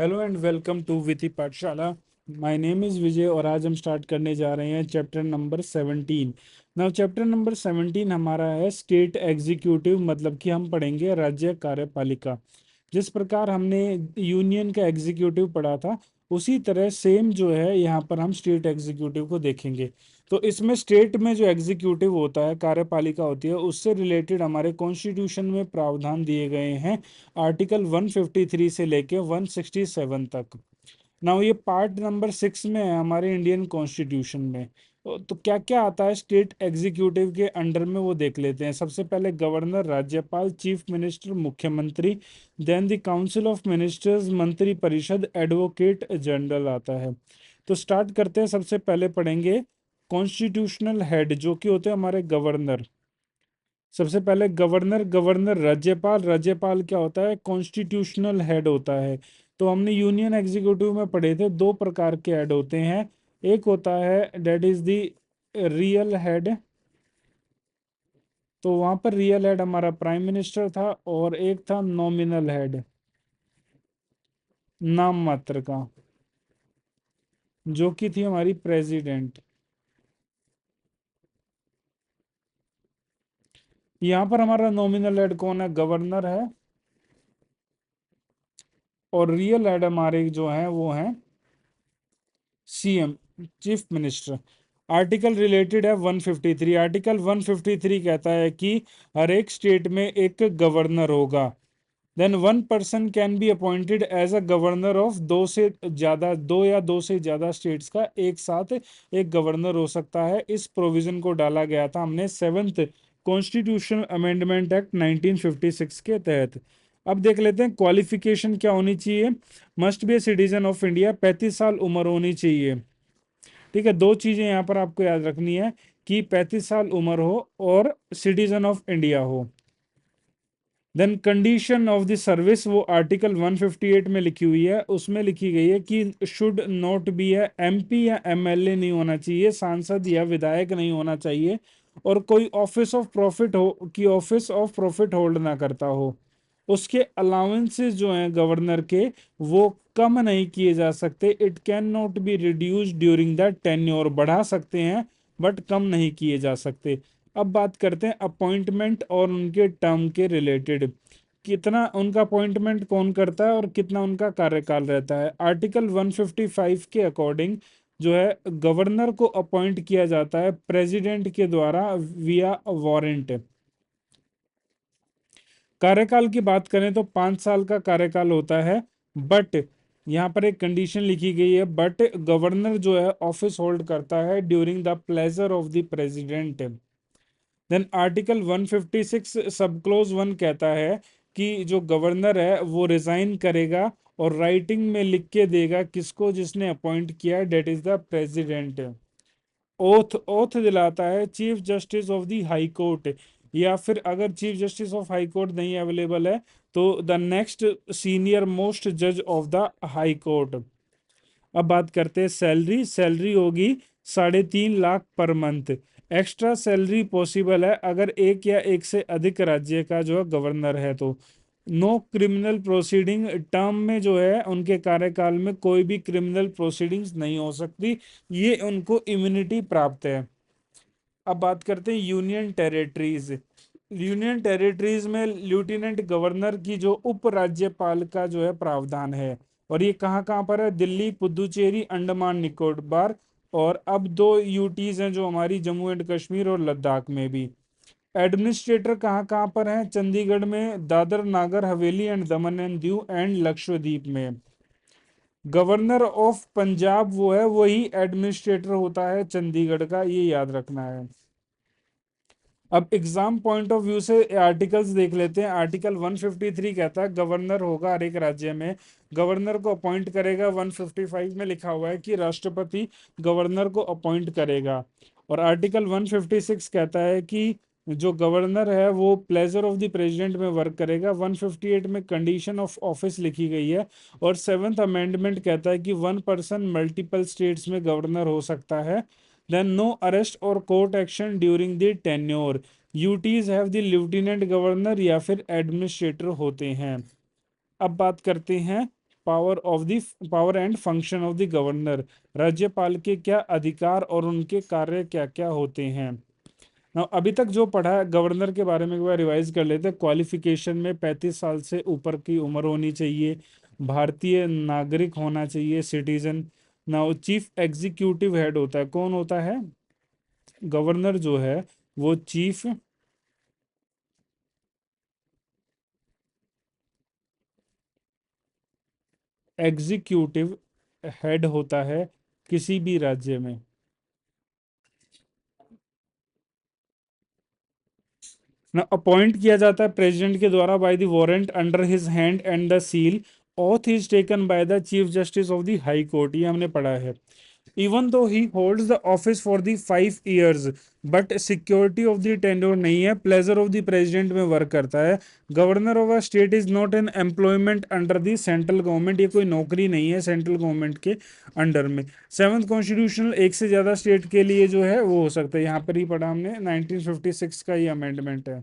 Hello and welcome to विधि पाठशाला। My name is विजय और आज हम स्टार्ट करने जा रहे हैं chapter number 17। Now chapter number 17 हमारा है स्टेट एग्जीक्यूटिव, मतलब कि हम पढ़ेंगे राज्य कार्यपालिका। जिस प्रकार हमने यूनियन का एग्जीक्यूटिव पढ़ा था, उसी तरह सेम जो है यहाँ पर हम स्टेट एग्जीक्यूटिव को देखेंगे। तो इसमें स्टेट में जो एग्जीक्यूटिव होता है, कार्यपालिका होती है, उससे रिलेटेड हमारे कॉन्स्टिट्यूशन में प्रावधान दिए गए हैं आर्टिकल 153 से लेके 167 तक। नाउ ये पार्ट नंबर 6 में है हमारे इंडियन कॉन्स्टिट्यूशन में। तो क्या क्या आता है स्टेट एग्जीक्यूटिव के अंडर में, वो देख लेते हैं। सबसे पहले गवर्नर, राज्यपाल, चीफ मिनिस्टर, मुख्यमंत्री, then the council of ministers, मंत्री परिषद, एडवोकेट जनरल आता है। तो स्टार्ट करते हैं। सबसे पहले पढ़ेंगे कॉन्स्टिट्यूशनल हेड, जो कि होते हैं हमारे गवर्नर। सबसे पहले गवर्नर, गवर्नर राज्यपाल, राज्यपाल क्या होता है, कॉन्स्टिट्यूशनल हेड होता है। तो हमने यूनियन एग्जीक्यूटिव में पढ़े थे, दो प्रकार के हेड होते हैं। एक होता है that is the real head, तो वहां पर रियल हेड हमारा प्राइम मिनिस्टर था, और एक था नॉमिनल हेड, नाम मात्र का, जो कि थी हमारी प्रेसिडेंट। यहाँ पर हमारा नॉमिनल हेड कौन है, गवर्नर है, और रियल हेड हमारे जो है वो है CM, chief minister. Article related है 153। आर्टिकल 153 कहता है कि हर एक स्टेट में एक गवर्नर होगा। Then one person can be appointed as a governor of दो से ज्यादा, दो या दो से ज्यादा स्टेट्स का एक साथ एक गवर्नर हो सकता है। इस प्रोविजन को डाला गया था हमने सेवेंथ कॉन्स्टिट्यूशनल अमेंडमेंट एक्ट 1956 के तहत। अब देख लेते हैं क्वालिफिकेशन क्या होनी चाहिए। Must be a citizen of India, 35 साल उम्र होनी चाहिए। ठीक है, दो चीजें यहाँ पर आपको याद रखनी है कि 35 साल उम्र हो और सिटीजन ऑफ इंडिया हो। Then condition of the service, वो आर्टिकल 158 में लिखी हुई है। उसमें लिखी गई है कि शुड नॉट बी है एमपी या एमएलए नहीं होना चाहिए, सांसद या विधायक नहीं होना चाहिए, और कोई ऑफिस ऑफ प्रॉफिट हो कि ऑफिस ऑफ प्रॉफिट होल्ड ना करता हो। उसके अलाउंसेस जो हैं गवर्नर के, वो कम नहीं किए जा सकते। It can not be reduce during the tenure, बढ़ा सकते हैं बट कम नहीं किए जा सकते। अब बात करते हैं अपॉइंटमेंट और उनके टर्म के रिलेटेड। कितना उनका अपॉइंटमेंट कौन करता है और कितना उनका कार्यकाल रहता है। आर्टिकल 155 के अकॉर्डिंग जो है गवर्नर को अपॉइंट किया जाता है प्रेसिडेंट के द्वारा विया वारंट। कार्यकाल की बात करें तो 5 साल का कार्यकाल होता है, बट यहाँ पर एक कंडीशन लिखी गई है, बट गवर्नर जो है ऑफिस होल्ड करता है during the pleasure of the president. Then article 156 sub close 1 कहता है कि जो गवर्नर है वो रिजाइन करेगा और राइटिंग में लिख के देगा किसको, जिसने अपॉइंट किया, that is the president. Oath oath दिलाता है chief justice of the high court, या फिर अगर chief justice of high court नहीं अवेलेबल है तो द नेक्स्ट सीनियर मोस्ट जज ऑफ द हाई कोर्ट। अब बात करते हैं सैलरी। सैलरी होगी 3.5 lakh per month. Extra salary possible है अगर एक या एक से अधिक राज्य का जो है गवर्नर है तो। नो क्रिमिनल प्रोसीडिंग, टर्म में जो है उनके कार्यकाल में कोई भी क्रिमिनल प्रोसीडिंग्स नहीं हो सकती, ये उनको इम्यूनिटी प्राप्त है। अब बात करते हैं यूनियन टेरिटरीज। यूनियन टेरिटरीज में लेफ्टिनेंट गवर्नर की जो उप राज्यपाल का जो है प्रावधान है, और ये कहाँ कहाँ पर है, दिल्ली, पुदुचेरी, अंडमान निकोबार, और अब दो यूटीज हैं जो हमारी जम्मू एंड कश्मीर और लद्दाख में भी। एडमिनिस्ट्रेटर कहाँ कहाँ पर हैं, चंडीगढ़ में, Dadar Nagar Haveli and Daman and Diu and Lakshadweep में। गवर्नर ऑफ पंजाब वो है, वही एडमिनिस्ट्रेटर होता है चंडीगढ़ का, ये याद रखना है। अब एग्जाम पॉइंट ऑफ व्यू से आर्टिकल्स देख लेते हैं। आर्टिकल 153 कहता है गवर्नर होगा हर एक राज्य में, गवर्नर को अपॉइंट करेगा। 155 में लिखा हुआ है कि राष्ट्रपति गवर्नर को अपॉइंट करेगा। और आर्टिकल 156 कहता है कि जो गवर्नर है वो प्लेजर ऑफ द प्रेसिडेंट में वर्क करेगा। 158 में कंडीशन ऑफ ऑफिस लिखी गई है। और सेवन्थ अमेंडमेंट कहता है कि वन पर्सन मल्टीपल स्टेट्स में गवर्नर हो सकता है। Then no arrest or court action during the tenure. UTs have the lieutenant governor या फिर एडमिनिस्ट्रेटर होते हैं। अब बात करते हैं power of the power and function of the governor, राज्यपाल के क्या अधिकार और उनके कार्य क्या क्या होते हैं। ना अभी तक जो पढ़ा है गवर्नर के बारे में एक बार रिवाइज कर लेते हैं। क्वालिफिकेशन में 35 साल से ऊपर की उम्र होनी चाहिए, भारतीय नागरिक होना चाहिए, सिटीजन। ना चीफ एग्जीक्यूटिव हेड होता है, कौन होता है? गवर्नर जो है वो चीफ एग्जीक्यूटिव हेड होता है किसी भी राज्य में। ना अपॉइंट किया जाता है प्रेसिडेंट के द्वारा by the warrant under his hand and the seal, auth is taken by the chief justice of the high court, ये हमने पढ़ा है। Even though he holds the office for the 5 years, but security of the tenure नहीं है, pleasure of the president में work करता है। Governor of a state is not an employment under the central government, ये कोई नौकरी नहीं है सेंट्रल गवर्नमेंट के अंडर में। सेवंथ कॉन्स्टिट्यूशनल, एक से ज्यादा स्टेट के लिए जो है वो हो सकता है, यहाँ पर ही पढ़ा हमने 1956 का ये अमेंडमेंट है।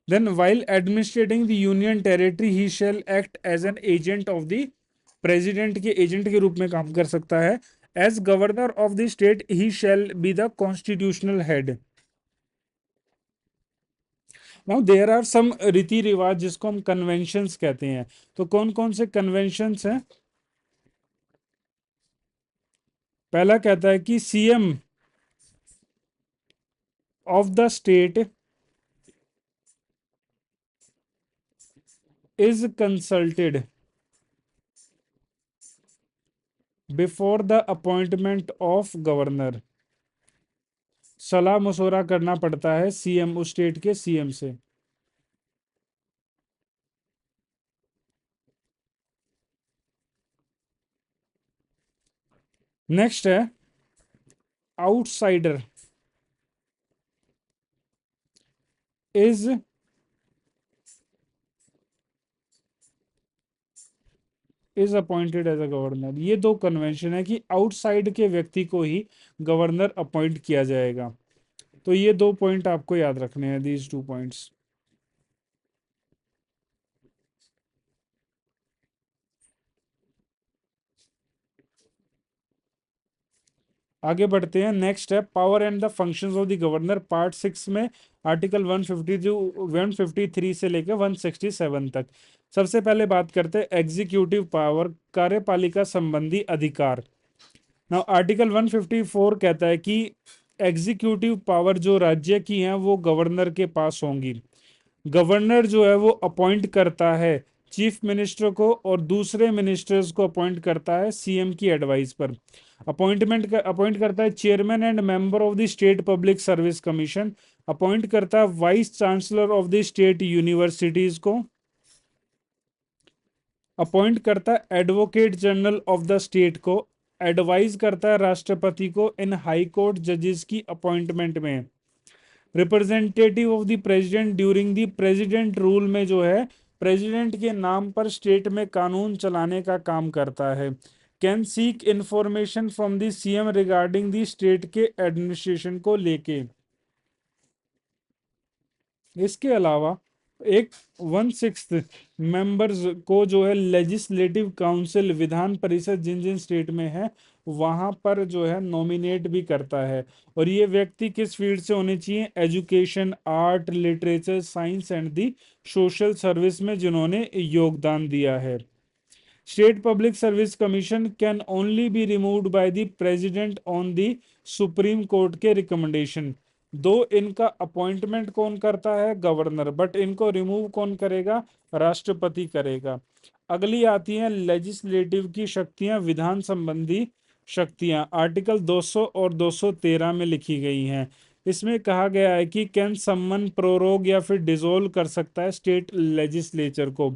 Then while administrating the union territory he shall act as an agent of the president के एजेंट के रूप में काम कर सकता है। As governor of the state he shall be the constitutional head. Now there are some रीति रिवाज जिसको हम कन्वेंशंस कहते हैं। तो कौन कौन से कन्वेंशंस हैं? पहला कहता है कि CM of the state is consulted before the appointment of governor, सलाह मशवरा करना पड़ता है सीएम, उस स्टेट के सीएम से। नेक्स्ट है outsider is appointed as a governor. ये दो कन्वेंशन है कि आउटसाइड के व्यक्ति को ही गवर्नर अपॉइंट किया जाएगा। तो ये दो पॉइंट आपको याद रखने हैं, दीज 2 पॉइंट्स। आगे बढ़ते हैं। नेक्स्ट है power and the functions of the governor, part 6 में आर्टिकल 153 से लेकर 167 तक। सबसे पहले बात करते हैं एग्जीक्यूटिव पावर, कार्यपालिका संबंधी अधिकार। नाउ आर्टिकल 154 कहता है कि एग्जीक्यूटिव पावर जो राज्य की हैं वो गवर्नर के पास होंगी। गवर्नर जो है वो अपॉइंट करता है चीफ मिनिस्टर को और दूसरे मिनिस्टर्स को अपॉइंट करता है सीएम की एडवाइस पर। अपॉइंट करता है chairman and member of the state public service commission, appoint करता है vice chancellor of the state universities को, अपॉइंट करता है advocate general of the state को, एडवाइज करता है राष्ट्रपति को इन हाई कोर्ट जजेस की अपॉइंटमेंट में। Representative of the president during the president rule में जो है प्रेसिडेंट के नाम पर स्टेट में कानून चलाने का काम करता है। Can seek information from the CM regarding the state के एडमिनिस्ट्रेशन को लेके। इसके अलावा एक 1/6 मेंबर्स को जो है लेजिस्लेटिव काउंसिल, विधान परिषद जिन जिन स्टेट में है वहां पर जो है नॉमिनेट भी करता है। और ये व्यक्ति किस फील्ड से होने चाहिए? Education, art, literature, science and the social service में जिन्होंने योगदान दिया है। State public service commission can only be removed by the president on the supreme court के रिकमेंडेशन। दो इनका अपॉइंटमेंट कौन करता है? गवर्नर, बट इनको रिमूव कौन करेगा? राष्ट्रपति करेगा। अगली आती है लेजिस्लेटिव की शक्तियां, विधान संबंधी शक्तियां, आर्टिकल 200 और 213 में लिखी गई हैं। इसमें कहा गया है कि कैन समन प्रोरोग या फिर डिसोल्व कर सकता है स्टेट लेजिस्लेचर को।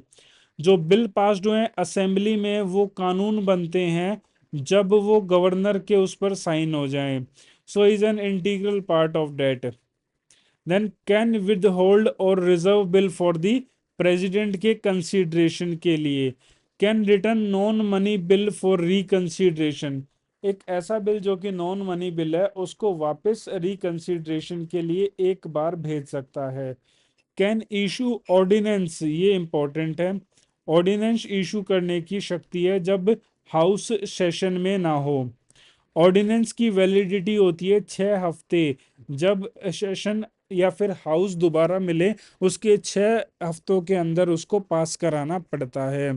जो बिल पास्ड हुए हैं असेंबली में वो कानून बनते हैं जब वो गवर्नर के उस पर साइन हो जाएं। So is an integral part of debt. Then can withhold और reserve bill for the president के कंसिडरेशन के लिए। Can return non money bill for reconsideration, एक ऐसा बिल जो कि नॉन मनी बिल है उसको वापस रिकंसिडरेशन के लिए एक बार भेज सकता है। कैन इशू ऑर्डिनेंस, ये इंपॉर्टेंट है, ऑर्डिनेंस इशू करने की शक्ति है जब हाउस सेशन में ना हो। ऑर्डिनेंस की वैलिडिटी होती है 6 हफ्ते, जब सेशन या फिर हाउस दोबारा मिले उसके 6 हफ्तों के अंदर उसको पास कराना पड़ता है।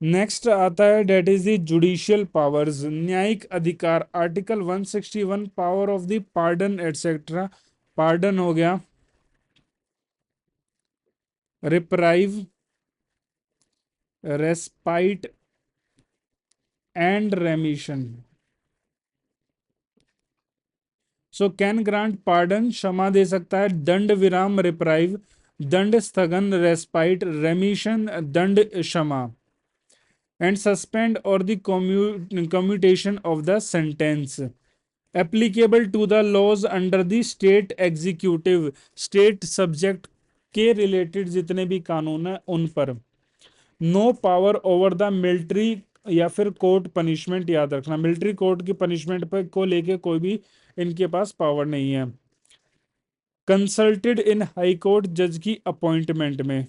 नेक्स्ट आता है that is the judicial powers, न्यायिक अधिकार, article 161 power of the pardon etcetera. Pardon हो गया, reprieve, respite and remission. So can grant pardon, क्षमा दे सकता है, दंड विराम रिप्राइव, दंड स्थगन रेस्पाइट, रेमिशन दंड क्षमा, एंड सस्पेंड और the commutation of the sentence. Applicable to the laws under the state executive, state subject के रिलेटेड जितने भी कानून है उन पर। No power over the military या फिर कोर्ट पनिशमेंट, याद रखना मिलिट्री कोर्ट की पनिशमेंट पर को लेके कोई भी इनके पास पावर नहीं है। कंसल्टेड इन हाई कोर्ट जज की अपॉइंटमेंट में,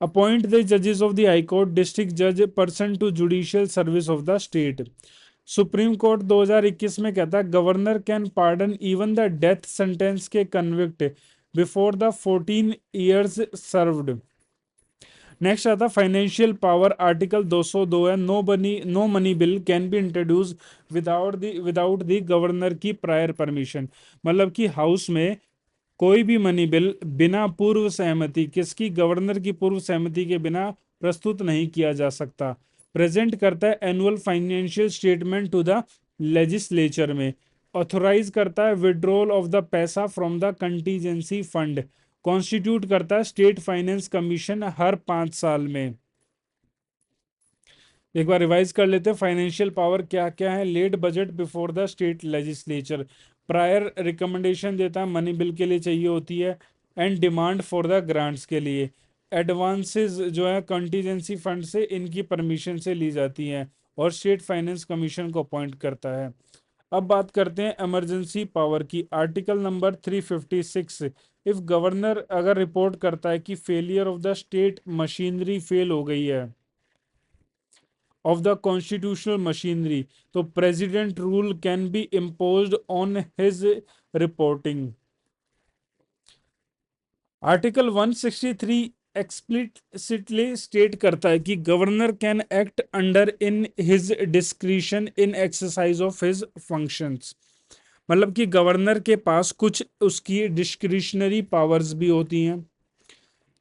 अपॉइंट द जजेस of the high court, district जज, person to judicial service of the state. Supreme court 2021 में कहता है governor can pardon even the death sentence के convict before the 14 years served. Next आता फाइनेंशियल पावर, आर्टिकल 202 है, no money bill can be introduce without the governor की prior permission. मतलब कि house में कोई भी मनी बिल बिना पूर्व सहमति किसकी, गवर्नर की पूर्व सहमति के बिना प्रस्तुत नहीं किया जा सकता। प्रेजेंट करता है annual financial statement to the legislature में। ऑथोराइज करता है विड्रॉल ऑफ द पैसा from the contingency fund. Constitute करता है स्टेट फाइनेंस कमीशन हर 5 साल में। एक बार रिवाइज कर लेते हैं फाइनेंशियल पावर क्या क्या है। Let budget before the state legislature, prior recommendation देता है मनी बिल के लिए चाहिए होती है, and demand for the grants के लिए। एडवांसेस जो है कंटीजेंसी फंड से इनकी परमिशन से ली जाती हैं, और स्टेट फाइनेंस कमीशन को अपॉइंट करता है। अब बात करते हैं इमरजेंसी पावर की, आर्टिकल नंबर 356। इफ गवर्नर अगर रिपोर्ट करता है कि failure of the state machinery fail हो गई है, ऑफ द कॉन्स्टिट्यूशनल मशीनरी, तो president rule can be imposed on his reporting. Article 163 explicitly state करता है कि governor can act under in his discretion in exercise of his functions. मतलब कि governor के पास कुछ उसकी डिस्क्रिशनरी पावर्स भी होती हैं।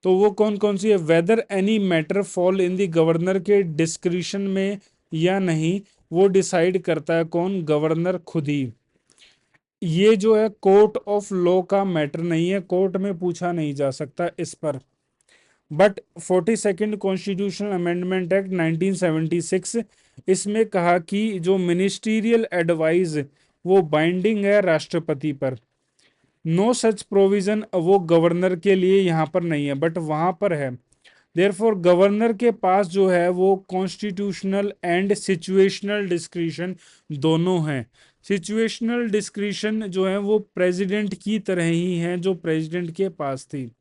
तो वो कौन कौन सी है, whether any matter fall in the governor के डिस्क्रिशन में या नहीं, वो डिसाइड करता है कौन, गवर्नर खुद ही। ये जो है कोर्ट ऑफ लॉ का मैटर नहीं है, कोर्ट में पूछा नहीं जा सकता इस पर। But 42nd constitutional amendment act 1976, इसमें कहा कि जो मिनिस्ट्रियल एडवाइस वो बाइंडिंग है राष्ट्रपति पर। नो सच प्रोविजन वो गवर्नर के लिए यहाँ पर नहीं है, बट वहां पर है। देयरफॉर गवर्नर के पास जो है वो कॉन्स्टिट्यूशनल एंड सिचुएशनल डिस्क्रिशन दोनों हैं। सिचुएशनल डिस्क्रिशन जो है वो प्रेसिडेंट की तरह ही है जो प्रेसिडेंट के पास थी।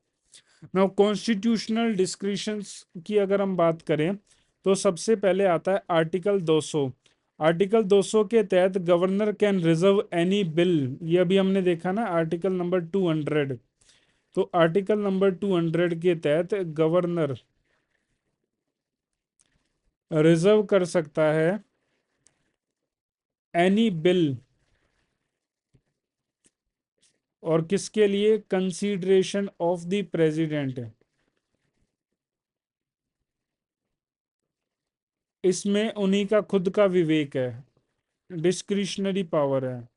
नाउ कॉन्स्टिट्यूशनल डिस्क्रिशंस की अगर हम बात करें तो सबसे पहले आता है आर्टिकल 200। आर्टिकल 200 के तहत governor can reserve any bill, ये अभी हमने देखा ना आर्टिकल नंबर 200। तो आर्टिकल नंबर 200 के तहत गवर्नर रिजर्व कर सकता है एनी बिल, और किसके लिए, कंसीडरेशन ऑफ द प्रेसिडेंट। इसमें उन्हीं का खुद का विवेक है, डिस्क्रिशनरी पावर है।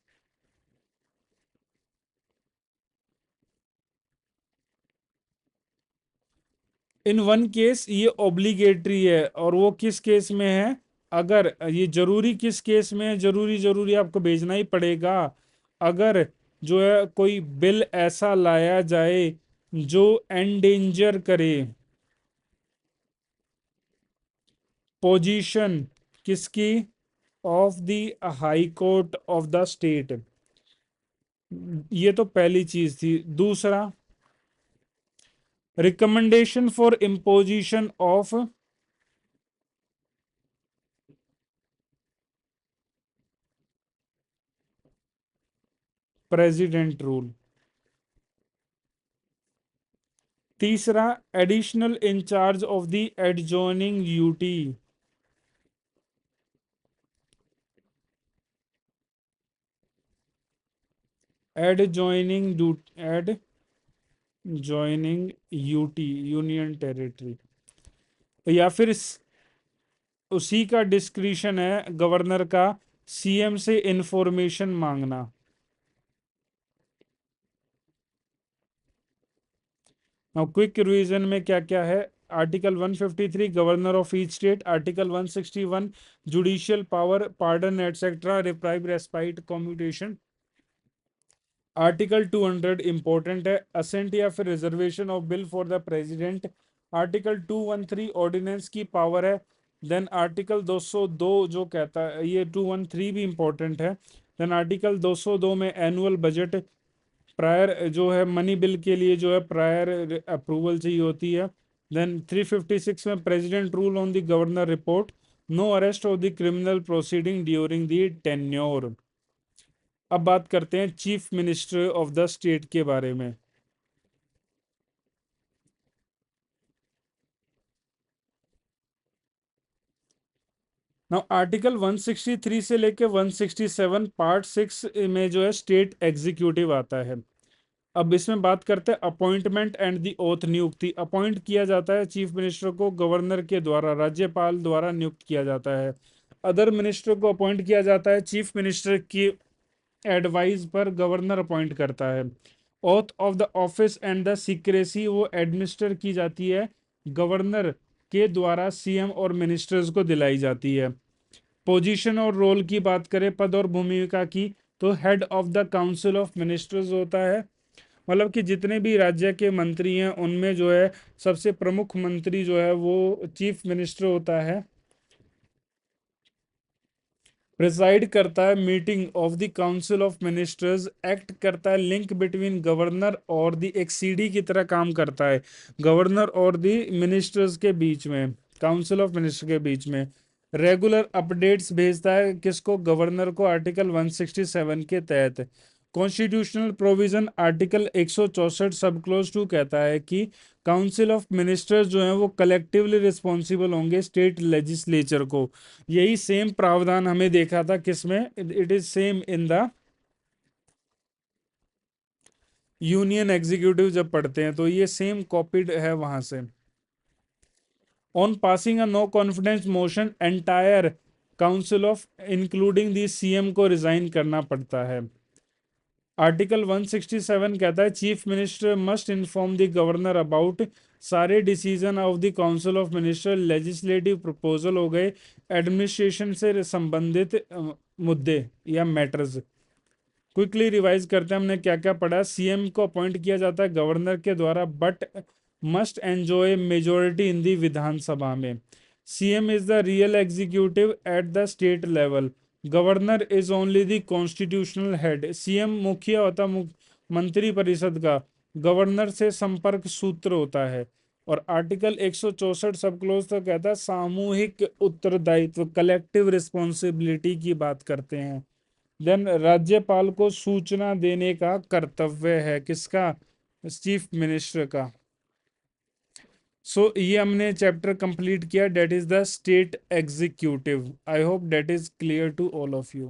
इन वन केस ये ऑब्लिगेटरी है, और वो किस केस में है, अगर ये जरूरी किस केस में है, जरूरी जरूरी आपको भेजना ही पड़ेगा। अगर जो है कोई बिल ऐसा लाया जाए जो एंडेंजर करे पोजीशन किसकी, of the high court of the state. ये तो पहली चीज थी। दूसरा, recommendation for imposition of president rule. तीसरा, additional in charge of the adjoining UT. Adjoining adjoining UT, union territory. या फिर उसी का डिस्क्रिशन है गवर्नर का सीएम से इंफॉर्मेशन मांगना। नाउ क्विक रिवीजन में क्या क्या है। Article 153 governor of each state, article 161 judicial power, pardon etcetera, reprieve, respite, commutation. Article 200 important है, असेंट या फिर reservation of bill for the president. Article 213 ordinance की पावर है। देन आर्टिकल 202 जो कहता है, ये 213 भी इंपॉर्टेंट है। देन आर्टिकल 202 में एनुअल बजट प्रायर जो है मनी बिल के लिए जो है प्रायर अप्रूवल चाहिए होती है। देन 356 में president rule on the governor report, no arrest of the criminal proceeding during the tenure. अब बात करते हैं chief minister of the state के बारे में। नाउ आर्टिकल 163 से लेके 167 पार्ट 6 में जो है स्टेट एग्जीक्यूटिव आता है। अब इसमें बात करते हैं अपॉइंटमेंट एंड द ओथ, नियुक्ति। अपॉइंट किया जाता है चीफ मिनिस्टर को गवर्नर के द्वारा, राज्यपाल द्वारा नियुक्त किया जाता है। अदर मिनिस्टर को अपॉइंट किया जाता है चीफ मिनिस्टर की एडवाइस पर, गवर्नर अपॉइंट करता है। Oath of the office and the secrecy वो एडमिनिस्टर की जाती है गवर्नर के द्वारा, सीएम और मिनिस्टर्स को दिलाई जाती है। पोजीशन और रोल की बात करें, पद और भूमिका की, तो head of the council of ministers होता है। मतलब कि जितने भी राज्य के मंत्री हैं उनमें जो है सबसे प्रमुख मंत्री जो है वो चीफ मिनिस्टर होता है। प्रिसाइड करता है meeting of the council of ministers, act करता है लिंक बिटवीन गवर्नर और द, एक सीडी की तरह काम करता है गवर्नर और द मिनिस्टर्स के बीच में, काउंसिल ऑफ मिनिस्टर के बीच में। रेगुलर अपडेट्स भेजता है किसको, गवर्नर को, आर्टिकल 167 के तहत। कॉन्स्टिट्यूशनल प्रोविजन आर्टिकल 164 सब क्लोज 2 कहता है कि काउंसिल ऑफ मिनिस्टर्स जो हैं वो कलेक्टिवली रिस्पॉन्सिबल होंगे स्टेट लेजिस्लेचर को। यही सेम प्रावधान हमें देखा था किसमें, it is same in the union executive जब पढ़ते हैं तो ये सेम कॉपीड है वहां से। On passing a no confidence motion entire council of including the CM को रिजाइन करना पड़ता है। आर्टिकल 167 कहता है chief minister must inform the governor about सारे decision of the council of minister, legislative proposal हो गए, एडमिनिस्ट्रेशन से संबंधित मुद्दे या मैटर्स। क्विकली रिवाइज करते हैं हमने क्या क्या पढ़ा। सीएम को अपॉइंट किया जाता है गवर्नर के द्वारा, but must enjoy majority in the Vidhan Sabha में। CM is the real executive at the state level, governor is only the constitutional head. CM मुखिया होता मंत्री परिषद का, गवर्नर से संपर्क सूत्र होता है। और आर्टिकल 164 सब क्लोज तो कहता है सामूहिक उत्तरदायित्व, कलेक्टिव रिस्पॉन्सिबिलिटी की बात करते हैं। देन राज्यपाल को सूचना देने का कर्तव्य है किसका, चीफ मिनिस्टर का। ये हमने चैप्टर कंप्लीट किया, that is the state executive. I hope that is clear to all of you.